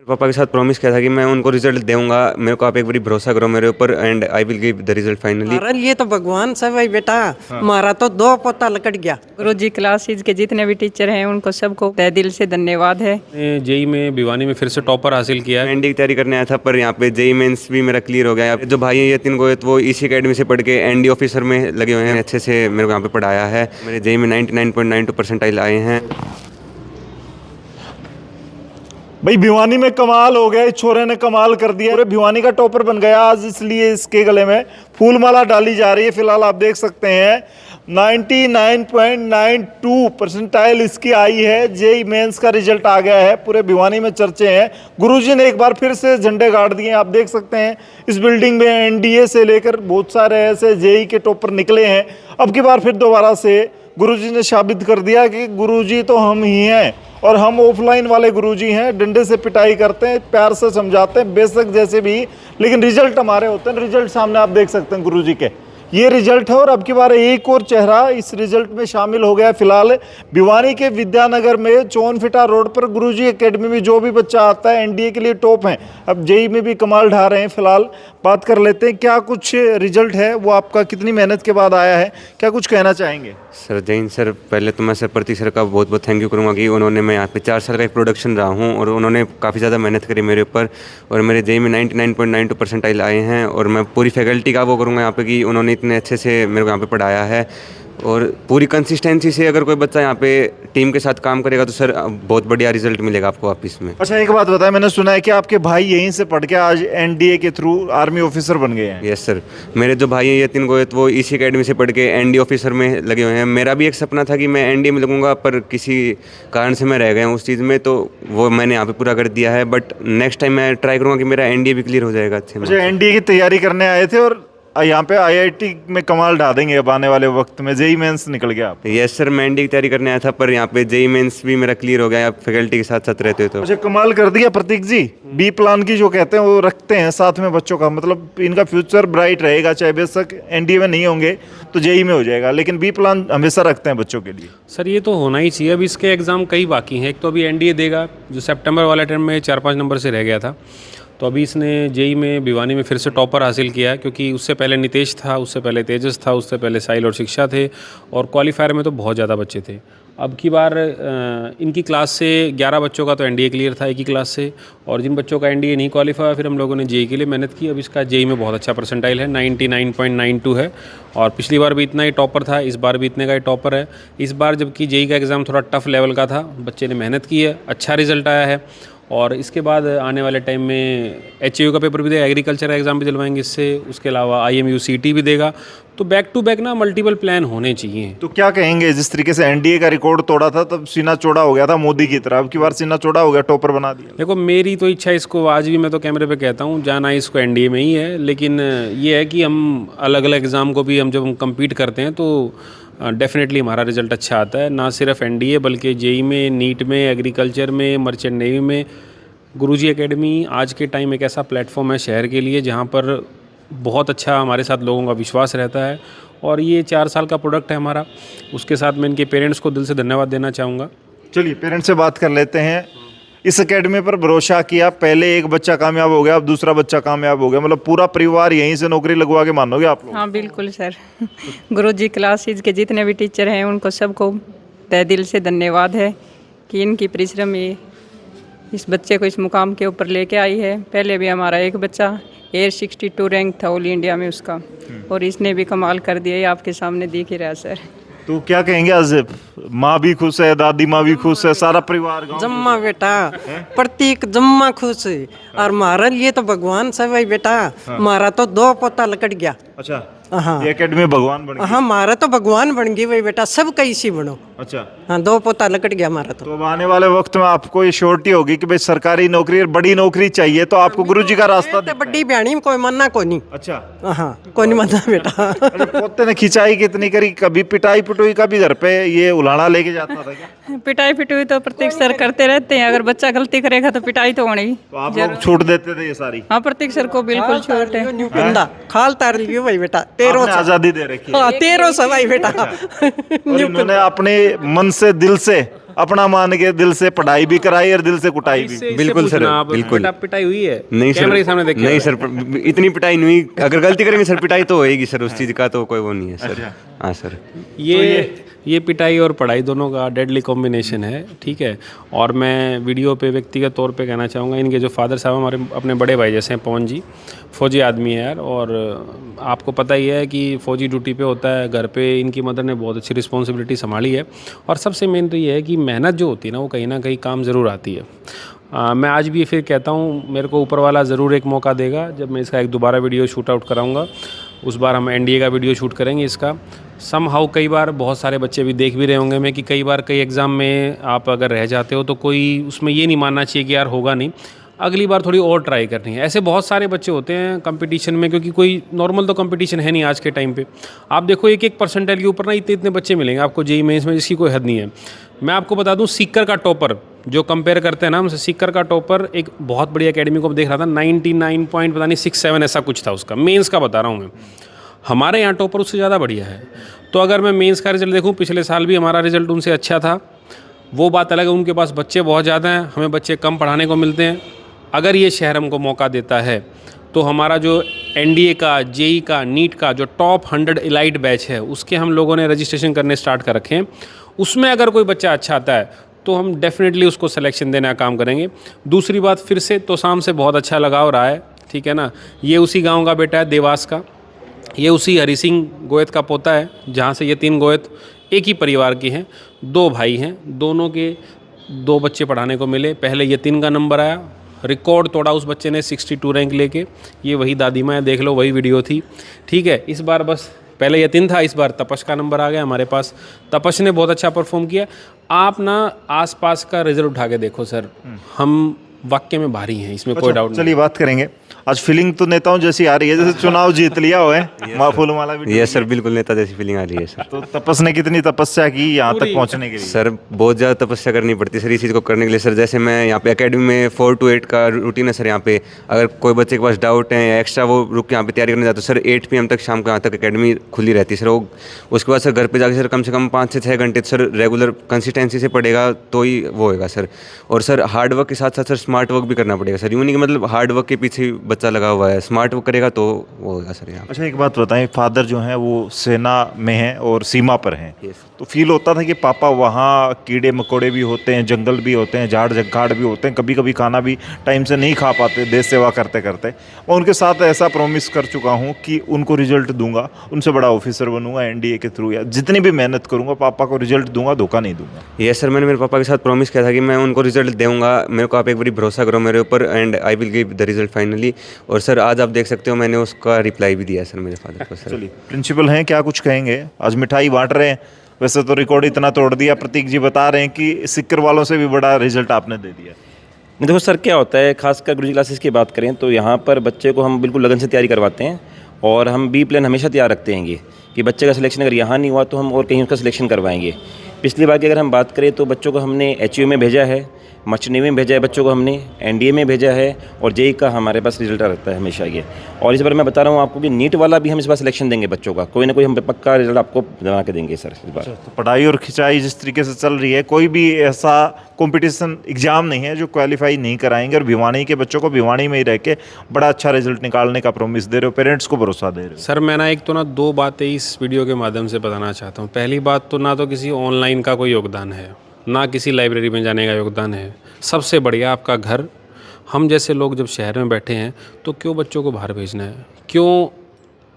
पापा के साथ प्रॉमिस किया था कि मैं उनको रिजल्ट दूंगा। मेरे को आप एक बारी भरोसा करो मेरे ऊपर and I will give the result finally. अरे ये तो भगवान से भाई बेटा, हमारा तो दो पोता लकड़ गया। गुरुजी क्लासेज के जितने भी टीचर हैं उनको सबको तहे दिल से धन्यवाद है। जेई में भिवानी में फिर से टॉपर हासिल किया है। एनडी की तैयारी करने आया था पर यहाँ पे जेई मेंस भी मेरा क्लियर हो गया। जो भाई है यतिन गोयत वो इसी अकेडमी से पढ़ के एनडी ऑफिसर में लगे हुए हैं। अच्छे से मेरे को यहाँ पे पढ़ाया है। मेरे जेई में 99.92 परसेंटाइल आए हैं। भाई भिवानी में कमाल हो गया, इस छोरे ने कमाल कर दिया। पूरे भिवानी का टॉपर बन गया आज, इसलिए इसके गले में फूल माला डाली जा रही है। फिलहाल आप देख सकते हैं 99.92 परसेंटाइल इसकी आई है। जेई मेंस का रिजल्ट आ गया है, पूरे भिवानी में चर्चे हैं। गुरुजी ने एक बार फिर से झंडे गाड़ दिए। आप देख सकते हैं इस बिल्डिंग में एनडीए से लेकर बहुत सारे ऐसे जेई के टॉपर निकले हैं। अब की बार फिर दोबारा से गुरुजी ने साबित कर दिया कि गुरुजी तो हम ही हैं और हम ऑफलाइन वाले गुरुजी हैं। डंडे से पिटाई करते हैं, प्यार से समझाते हैं, बेशक जैसे भी, लेकिन रिजल्ट हमारे होते हैं। रिजल्ट सामने आप देख सकते हैं गुरुजी के, ये रिजल्ट है। और अब की बार एक और चेहरा इस रिजल्ट में शामिल हो गया। फिलहाल भिवानी के विद्यानगर में चौनफिटा रोड पर गुरुजी एकेडमी में जो भी बच्चा आता है एनडीए के लिए टॉप हैं। अब जेई में भी कमाल ढा रहे हैं। फिलहाल बात कर लेते हैं क्या कुछ रिजल्ट है वो आपका, कितनी मेहनत के बाद आया है, क्या कुछ कहना चाहेंगे? सर जय हिंद सर। पहले तो मैं सर प्रतीक सर का बहुत बहुत थैंक यू करूँगा कि उन्होंने, मैं यहाँ पे 4 साल का एक प्रोडक्शन रहा हूँ और उन्होंने काफ़ी ज़्यादा मेहनत करी मेरे ऊपर। और मेरे जेई में 99.92 परसेंटाइल आए हैं। और मैं पूरी फैकल्टी का वो करूँगा यहाँ पे कि उन्होंने इतने अच्छे से मेरे को यहाँ पे पढ़ाया है। और पूरी कंसिस्टेंसी से अगर कोई बच्चा यहाँ पे टीम के साथ काम करेगा तो सर बहुत बढ़िया रिजल्ट मिलेगा आपको वापस में। अच्छा एक बात बताएं, मैंने सुना है कि आपके भाई यहीं से पढ़ के आज एनडीए के थ्रू आर्मी ऑफिसर बन गए हैं। Yes sir. मेरे जो भाई हैं यतिन गोयत वो इसी अकेडमी से पढ़ के एनडी ऑफिसर में लगे हुए हैं। मेरा भी एक सपना था कि मैं एनडी में लगूंगा पर किसी कारण से मैं रह गया हूँ उस चीज़ में, तो वो मैंने यहाँ पे पूरा कर दिया है। बट नेक्स्ट टाइम मैं ट्राई करूँगा कि मेरा एनडीए भी क्लियर हो जाएगा अच्छे में। अच्छा एनडीए की तैयारी करने आए थे और यहाँ पे आईआईटी में कमाल ढा देंगे अब आने वाले वक्त में। जेई मेंस निकल गया आप? यस सर, मैं एनडी की तैयारी करने आया था पर यहाँ पे जेई मेंस भी मेरा क्लियर हो गया। आप फैकल्टी के साथ साथ रहते हो तो। अच्छा कमाल कर दिया प्रतीक जी। बी प्लान की जो कहते हैं वो रखते हैं साथ में बच्चों का, मतलब इनका फ्यूचर ब्राइट रहेगा। चाहे बेशक एनडीए में नहीं होंगे तो जेई में हो जाएगा, लेकिन बी प्लान हमेशा रखते हैं बच्चों के लिए। सर ये तो होना ही चाहिए। अब इसके एग्ज़ाम कई बाकी हैं। एक तो अभी एनडीए देगा जो सितंबर वाले टर्म में 4-5 नंबर से रह गया था, तो अभी इसने जेई में भिवानी में फिर से टॉपर हासिल किया है। क्योंकि उससे पहले नितेश था, उससे पहले तेजस था, उससे पहले साहिल और शिक्षा थे और क्वालिफायर में तो बहुत ज़्यादा बच्चे थे। अब की बार इनकी क्लास से 11 बच्चों का तो एनडीए क्लियर था एक ही क्लास से, और जिन बच्चों का एनडीए नहीं क्वालिफाई हुआ फिर हम लोगों ने जेई के लिए मेहनत की। अब इसका जेई में बहुत अच्छा परसेंटाइल है, 99.92 है। और पिछली बार भी इतना ही टॉपर था, इस बार भी इतने का ही टॉपर है। इस बार जबकि जेई का एग्ज़ाम थोड़ा टफ लेवल का था, बच्चे ने मेहनत की है, अच्छा रिजल्ट आया है। और इसके बाद आने वाले टाइम में एचएयू का पेपर भी देगा, एग्रीकल्चर का एग्ज़ाम भी दिलवाएंगे इससे, उसके अलावा आईएमयू सीटी भी देगा। तो बैक टू बैक ना मल्टीपल प्लान होने चाहिए। तो क्या कहेंगे, जिस तरीके से एनडीए का रिकॉर्ड तोड़ा था तब सीना चौड़ा हो गया था मोदी की तरह, अब की बार सीना चौड़ा हो गया, टॉपर बना दिया। देखो मेरी तो इच्छा, इसको आज भी मैं तो कैमरे पे कहता हूँ, जाना इसको एनडीए में ही है। लेकिन ये है कि हम अलग अलग एग्ज़ाम को भी जब हम कम्पीट करते हैं तो डेफिनेटली हमारा रिजल्ट अच्छा आता है। ना सिर्फ एनडीए बल्कि जेई में, नीट में, एग्रीकल्चर में, मर्चेंट नेवी में। गुरुजी एकेडमी आज के टाइम एक ऐसा प्लेटफॉर्म है शहर के लिए जहाँ पर बहुत अच्छा हमारे साथ लोगों का विश्वास रहता है। और ये 4 साल का प्रोडक्ट है हमारा। उसके साथ मैं इनके पेरेंट्स को दिल से धन्यवाद देना चाहूँगा। चलिए पेरेंट्स से बात कर लेते हैं। इस एकेडमी पर भरोसा किया, पहले एक बच्चा कामयाब हो गया, अब दूसरा बच्चा कामयाब हो गया, मतलब पूरा परिवार यहीं से नौकरी लगवा के मानोगे आप लोग? हाँ बिल्कुल सर। गुरुजी क्लासेज के जितने भी टीचर हैं उनको सबको तहे दिल से धन्यवाद है कि इनकी परिश्रम ये इस बच्चे को इस मुकाम के ऊपर लेके आई है। पहले भी हमारा एक बच्चा एयर 62 रैंक था ऑल इंडिया में उसका, और इसने भी कमाल कर दिया, ये आपके सामने दिख ही रहा है सर। तो क्या कहेंगे, आज माँ भी खुश है, दादी माँ भी खुश है, सारा परिवार जम्मा बेटा प्रतीक जम्मा खुश है। और हमारा लिए तो भगवान से भाई बेटा, हमारा तो दो पोता लकड़ गया। अच्छा हाँ ये एकेडमी भगवान बन गई। हाँ हमारा तो भगवान बन गई भाई बेटा, सब कैसी बनो। अच्छा हाँ 2 पोता लकड़ गया हमारा तो। अब आने वाले वक्त में आपको ये श्योरिटी होगी कि भाई सरकारी नौकरी और बड़ी नौकरी चाहिए, तो आपको गुरुजी का रास्ता तो बड़ी बहनी में कोई मन्ना को नहीं। अच्छा हाँ कोई नहीं मन्ना बेटा। अरे पोते ने खिंचाई कितनी करी, कभी पिटाई पिटुई का भी घर पे ये उलाना लेके जाता था क्या? पिटाई पिटुई तो प्रतीक सर करते रहते हैं, अगर बच्चा गलती करेगा तो पिटाई तो होनी। तो आप लोग छूट देते थे ये सारी? हाँ प्रतीक सर को बिल्कुल छूट है। बंदा खाल तार लियो भाई बेटा, 13 आजादी दे रखी है। हाँ 13 भाई बेटा। और इन्होंने अपने मन से दिल से अपना मान के दिल से पढ़ाई भी कराई और दिल से कुटाई भी। इससे बिल्कुल सर, पूछना आप, बिल्कुल। बेटा पिटाई हुई है? नहीं सर, कैमरे के सामने देख के नहीं बताओ। सर, इतनी पिटाई नहीं हुई। अगर गलती करेंगे सर पिटाई तो होएगी सर, उस चीज़ का तो कोई वो नहीं है सर। हाँ सर। ये पिटाई और पढ़ाई दोनों का डेडली कॉम्बिनेशन है, ठीक है। और मैं वीडियो पे व्यक्तिगत तौर पे कहना चाहूँगा, इनके जो फादर साहब हमारे अपने बड़े भाई जैसे हैं, पवन जी फ़ौजी आदमी है यार। और आपको पता ही है कि फ़ौजी ड्यूटी पे होता है, घर पे इनकी मदर ने बहुत अच्छी रिस्पॉन्सिबिलिटी संभाली है। और सबसे मेन तो ये है कि मेहनत जो होती है ना, वो कहीं ना कहीं काम ज़रूर आती है। मैं आज भी फिर कहता हूँ, मेरे को ऊपर वाला ज़रूर एक मौका देगा जब मैं इसका एक दोबारा वीडियो शूट आउट कराऊँगा। उस बार हम एनडीए का वीडियो शूट करेंगे इसका। समहाउ कई बार बहुत सारे बच्चे भी देख भी रहे होंगे मैं कि कई बार कई एग्ज़ाम में आप अगर रह जाते हो तो कोई उसमें ये नहीं मानना चाहिए कि यार होगा नहीं, अगली बार थोड़ी और ट्राई करनी है। ऐसे बहुत सारे बच्चे होते हैं कंपटीशन में, क्योंकि कोई नॉर्मल तो कंपटीशन है नहीं आज के टाइम पे। आप देखो एक एक परसेंटाइल के ऊपर ना इतने इतने बच्चे मिलेंगे आपको जेईई मेंस में, जिसकी कोई हद नहीं है। मैं आपको बता दूं, सीकर का टॉपर जो कंपेयर करते हैं ना हमसे, सीकर का टॉपर एक बहुत बड़ी अकेडमी को देख रहा था, 99 पॉइंट पता नहीं 6-7 ऐसा कुछ था उसका, मेंस का बता रहा हूँ मैं। हमारे यहाँ टॉपर उससे ज़्यादा बढ़िया है। तो अगर मैं मेंस का रिजल्ट देखूँ, पिछले साल भी हमारा रिजल्ट उनसे अच्छा था। वो बात अलग है, उनके पास बच्चे बहुत ज़्यादा हैं, हमें बच्चे कम पढ़ाने को मिलते हैं। अगर ये शहर हमको मौका देता है तो हमारा जो एनडीए का, जेईई का, नीट का जो टॉप 100 एलाइट बैच है, उसके हम लोगों ने रजिस्ट्रेशन करने स्टार्ट कर रखे हैं। उसमें अगर कोई बच्चा अच्छा आता है तो हम डेफिनेटली उसको सिलेक्शन देने का काम करेंगे। दूसरी बात, फिर से तोसाम से बहुत अच्छा लगाव रहा है, ठीक है ना। ये उसी गांव का बेटा है, देवास का। ये उसी हरी सिंह गोयत का पोता है, जहाँ से ये 3 गोयत एक ही परिवार के हैं, 2 भाई हैं। दोनों के 2 बच्चे पढ़ाने को मिले। पहले यतीन का नंबर आया, रिकॉर्ड तोड़ा उस बच्चे ने 62 रैंक लेके। ये वही दादी माँ है, देख लो वही वीडियो थी, ठीक है। इस बार बस पहले यतीन था, इस बार तपश का नंबर आ गया हमारे पास। तपश ने बहुत अच्छा परफॉर्म किया। आप ना आसपास का रिजल्ट उठा के देखो सर, हम वाकई में भारी हैं, इसमें कोई डाउट नहीं। चलिए बात करेंगे। आज फीलिंग तो नेताओं जैसी आ रही है, जैसे चुनाव जीत लिया हो है। फूलमाला भी ये सर बिल्कुल नेता जैसी फीलिंग आ रही है सर। तो तपस ने कितनी तपस्या की यहाँ तक पहुँचने के लिए? सर बहुत ज़्यादा तपस्या करनी पड़ती है सर इस चीज़ को करने के लिए सर। जैसे मैं यहाँ पे एकेडमी में 4 to 8 का रूटीन है सर। यहाँ पे अगर कोई बच्चे के पास डाउट है या एक्स्ट्रा वो रुक के यहाँ पे तैयारी करने जाते सर, 8 PM तक शाम को यहाँ तक एकेडमी खुली रहती है सर। वो उसके बाद सर घर पे जाके सर कम से कम 5 से 6 घंटे सर रेगुलर कंसिस्टेंसी से पढ़ेगा तो ही वो होएगा सर। और सर हार्ड वर्क के साथ साथ सर स्मार्ट वर्क भी करना पड़ेगा सर। यूँ नहीं कि मतलब हार्ड वर्क के पीछे बच्चा लगा हुआ है, स्मार्ट वर्क करेगा तो वो होगा सर यहाँ। अच्छा एक बात बताएं, फादर जो हैं वो सेना में हैं और सीमा पर हैं, तो फील होता था कि पापा वहाँ कीड़े मकोड़े भी होते हैं, जंगल भी होते हैं, झाड़ झंखाड़ भी होते हैं, कभी कभी खाना भी टाइम से नहीं खा पाते देश सेवा करते करते। मैं उनके साथ ऐसा प्रॉमिस कर चुका हूँ कि उनको रिजल्ट दूंगा, उनसे बड़ा ऑफिसर बनूंगा एनडीए के थ्रू, या जितनी भी मेहनत करूँगा पापा को रिजल्ट दूंगा, धोखा नहीं दूंगा। ये सर मैंने मेरे पापा के साथ प्रॉमिस किया था कि मैं उनको रिजल्ट दूंगा। मेरे को आप एक बार भरोसा करो मेरे ऊपर, and I will give the result finally. और सर आज आप देख सकते हो मैंने उसका रिप्लाई भी दिया है सर मेरे फादर को। सर चलिए प्रिंसिपल हैं, क्या कुछ कहेंगे? आज मिठाई बांट रहे हैं, वैसे तो रिकॉर्ड इतना तोड़ दिया, प्रतीक जी बता रहे हैं कि सिक्कर वालों से भी बड़ा रिजल्ट आपने दे दिया। देखो सर क्या होता है, खासकर गुरुजी क्लासेस की बात करें तो यहाँ पर बच्चे को हम बिल्कुल लगन से तैयारी करवाते हैं। और हम बी प्लान हमेशा तैयार रखते हैं कि बच्चे का सिलेक्शन अगर यहाँ नहीं हुआ तो हम और कहीं उसका सिलेक्शन करवाएंगे। पिछली बार की अगर हम बात करें तो बच्चों को हमने HU में भेजा है, मस्ट नेवी में भेजा है, बच्चों को हमने एनडीए में भेजा है, और जेईई का हमारे पास रिजल्ट रहता है हमेशा ये। और इस बार मैं बता रहा हूँ आपको कि नीट वाला भी हम इस बार सिलेक्शन देंगे बच्चों का, कोई ना कोई हम पक्का रिजल्ट आपको बना के देंगे सर इस बार। तो पढ़ाई और खिंचाई जिस तरीके से चल रही है, कोई भी ऐसा कंपटीशन एग्जाम नहीं है जो क्वालिफाई नहीं कराएंगे, और भिवानी के बच्चों को भिवानी में ही रह के बड़ा अच्छा रिजल्ट निकालने का प्रॉमिस दे रहे हो, पेरेंट्स को भरोसा दे रहे हो। सर मैं ना एक तो ना 2 बातें इस वीडियो के माध्यम से बताना चाहता हूँ। पहली बात तो ना तो किसी ऑनलाइन का कोई योगदान है, ना किसी लाइब्रेरी में जाने का योगदान है। सबसे बढ़िया आपका घर। हम जैसे लोग जब शहर में बैठे हैं तो क्यों बच्चों को बाहर भेजना है, क्यों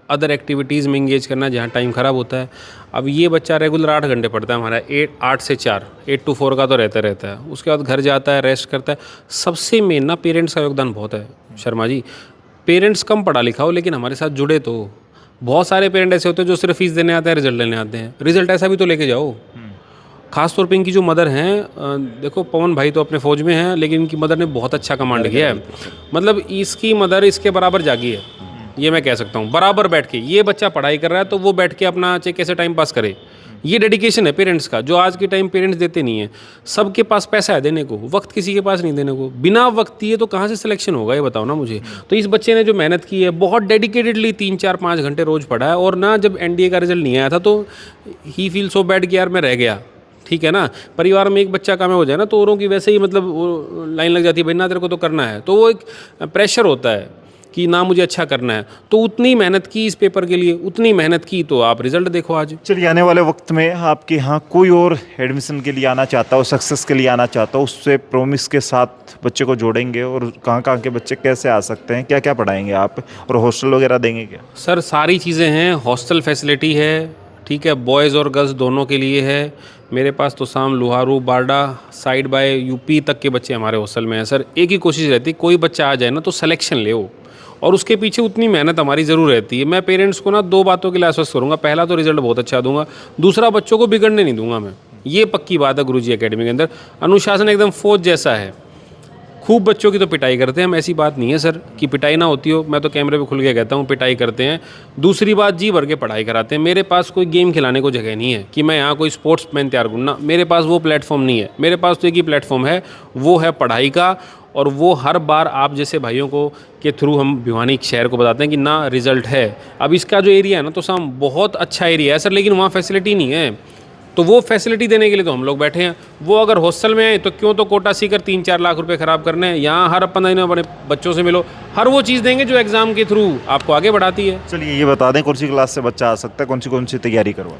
अदर एक्टिविटीज़ में इंगेज करना जहाँ टाइम ख़राब होता है। अब ये बच्चा रेगुलर 8 घंटे पढ़ता है हमारा, 8 से 4, 8 to 4 का तो रहता है। उसके बाद घर जाता है, रेस्ट करता है। सबसे मेन ना पेरेंट्स का योगदान बहुत है शर्मा जी। पेरेंट्स कम पढ़ा लिखा हो लेकिन हमारे साथ जुड़े तो। बहुत सारे पेरेंट ऐसे होते हैं जो सिर्फ फीस देने आते हैं, रिजल्ट लेने आते हैं। रिजल्ट ऐसा भी तो लेके जाओ। खासतौर पे इनकी जो मदर हैं, देखो पवन भाई तो अपने फ़ौज में हैं लेकिन इनकी मदर ने बहुत अच्छा कमांड किया है। मतलब इसकी मदर इसके बराबर जागी है, ये मैं कह सकता हूँ। बराबर बैठ के ये बच्चा पढ़ाई कर रहा है तो वो बैठ के अपना चाहे कैसे टाइम पास करे। ये डेडिकेशन है पेरेंट्स का, जो आज के टाइम पेरेंट्स देते नहीं है। सबके पास पैसा है देने को, वक्त किसी के पास नहीं देने को। बिना वक्त दिए तो कहाँ से सिलेक्शन होगा ये बताओ ना मुझे। तो इस बच्चे ने जो मेहनत की है, बहुत डेडिकेटेडली 3-4-5 घंटे रोज़ पढ़ा है। और ना जब एनडीए का रिजल्ट नहीं आया था तो ही फील सो बैड कि यार मैं रह गया, ठीक है ना। परिवार में एक बच्चा कामयाब हो जाए ना तो औरों की वैसे ही मतलब वो लाइन लग जाती है, भाई ना तेरे को तो करना है, तो वो एक प्रेशर होता है कि ना मुझे अच्छा करना है। तो उतनी मेहनत की इस पेपर के लिए, उतनी मेहनत की, तो आप रिजल्ट देखो आज। चलिए, आने वाले वक्त में आपके यहाँ कोई और एडमिशन के लिए आना चाहता हो, सक्सेस के लिए आना चाहता हो, उससे प्रॉमिस के साथ बच्चे को जोड़ेंगे, और कहाँ कहाँ के बच्चे कैसे आ सकते हैं, क्या क्या पढ़ाएंगे आप, और हॉस्टल वगैरह देंगे क्या? सर सारी चीज़ें हैं, हॉस्टल फैसिलिटी है, ठीक है, बॉयज़ और गर्ल्स दोनों के लिए है। मेरे पास तो शाम लुहारू बारडा साइड बाय यूपी तक के बच्चे हमारे हॉस्टल में हैं सर। एक ही कोशिश रहती है, कोई बच्चा आ जाए ना तो सिलेक्शन ले हो, और उसके पीछे उतनी मेहनत हमारी ज़रूर रहती है। मैं पेरेंट्स को ना 2 बातों के लिए आश्वस्त करूँगा। पहला तो रिजल्ट बहुत अच्छा दूंगा, दूसरा बच्चों को बिगड़ने नहीं दूंगा मैं। ये पक्की बात है गुरुजी एकेडमी के अंदर। अनुशासन एकदम फौज जैसा है। खूब बच्चों की तो पिटाई करते हैं हम, ऐसी बात नहीं है सर कि पिटाई ना होती हो। मैं तो कैमरे पे खुल के कहता हूँ पिटाई करते हैं। दूसरी बात, जी भर के पढ़ाई कराते हैं। मेरे पास कोई गेम खिलाने को जगह नहीं है कि मैं यहाँ कोई स्पोर्ट्समैन तैयार करूँ ना, मेरे पास वो प्लेटफॉर्म नहीं है। मेरे पास तो एक ही प्लेटफॉर्म है, वो है पढ़ाई का। और वो हर बार आप जैसे भाइयों को के थ्रू हम भिवानी शहर को बताते हैं कि ना रिज़ल्ट है। अब इसका जो एरिया है ना तो साम बहुत अच्छा एरिया है सर, लेकिन वहाँ फैसिलिटी नहीं है। तो वो फैसिलिटी देने के लिए तो हम लोग बैठे हैं। वो अगर हॉस्टल में आए तो क्यों तो कोटा सीकर 3-4 लाख रुपए ख़राब करने हैं। यहाँ हर 15 दिन बड़े बच्चों से मिलो, हर वो चीज़ देंगे जो एग्ज़ाम के थ्रू आपको आगे बढ़ाती है। चलिए, ये बता दें कौन सी क्लास से बच्चा आ सकता है, कौन सी तैयारी करवा?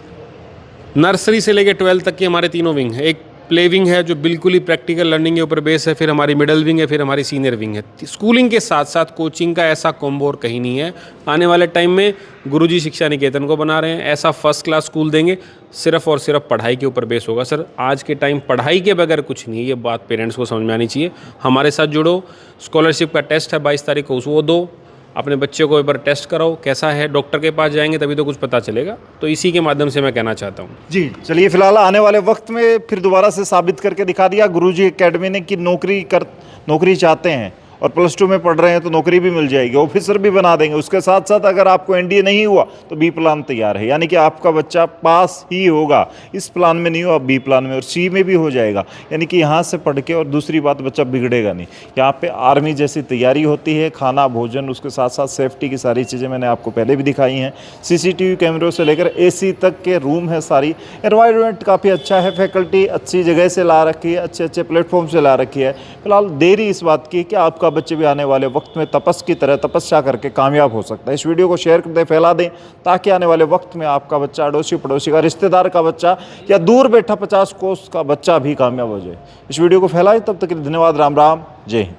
नर्सरी से लेकर 12th तक की हमारे तीनों विंग है। एक प्ले विंग है जो बिल्कुल ही प्रैक्टिकल लर्निंग के ऊपर बेस है, फिर हमारी मिडिल विंग है, फिर हमारी सीनियर विंग है। स्कूलिंग के साथ साथ कोचिंग का ऐसा कॉम्बो और कहीं नहीं है। आने वाले टाइम में गुरुजी शिक्षा निकेतन को बना रहे हैं, ऐसा फर्स्ट क्लास स्कूल देंगे, सिर्फ और सिर्फ पढ़ाई के ऊपर बेस होगा सर। आज के टाइम पढ़ाई के बगैर कुछ नहीं है, ये बात पेरेंट्स को समझ में आनी चाहिए। हमारे साथ जुड़ो। स्कॉलरशिप का टेस्ट है 22 तारीख को, वो दो। अपने बच्चे को एक बार टेस्ट कराओ कैसा है, डॉक्टर के पास जाएंगे तभी तो कुछ पता चलेगा। तो इसी के माध्यम से मैं कहना चाहता हूँ। जी चलिए, फिलहाल आने वाले वक्त में फिर दोबारा से साबित करके दिखा दिया गुरुजी एकेडमी ने कि नौकरी चाहते हैं और +2 में पढ़ रहे हैं तो नौकरी भी मिल जाएगी, ऑफिसर भी बना देंगे। उसके साथ साथ अगर आपको एनडीए नहीं हुआ तो बी प्लान तैयार है, यानी कि आपका बच्चा पास ही होगा। इस प्लान में नहीं हो, बी प्लान में और सी में भी हो जाएगा, यानी कि यहाँ से पढ़ के। और दूसरी बात, बच्चा बिगड़ेगा नहीं। यहाँ पे आर्मी जैसी तैयारी होती है, खाना भोजन, उसके साथ साथ सेफ्टी की सारी चीज़ें मैंने आपको पहले भी दिखाई हैं। CCTV कैमरों से लेकर AC तक के रूम है, सारी एनवायरनमेंट काफ़ी अच्छा है, फैकल्टी अच्छी जगह से ला रखी है, अच्छे अच्छे प्लेटफॉर्म से ला रखी है। फिलहाल देरी इस बात की कि आपका बच्चे भी आने वाले वक्त में तपस की तरह तपस्या करके कामयाब हो सकता है। इस वीडियो को शेयर कर दें, फैला दें, ताकि आने वाले वक्त में आपका बच्चा, अड़ोसी पड़ोसी का, रिश्तेदार का बच्चा या दूर बैठा 50 कोस का बच्चा भी कामयाब हो जाए। इस वीडियो को फैलाएं। तब तक के लिए धन्यवाद। राम राम, जय हिंद।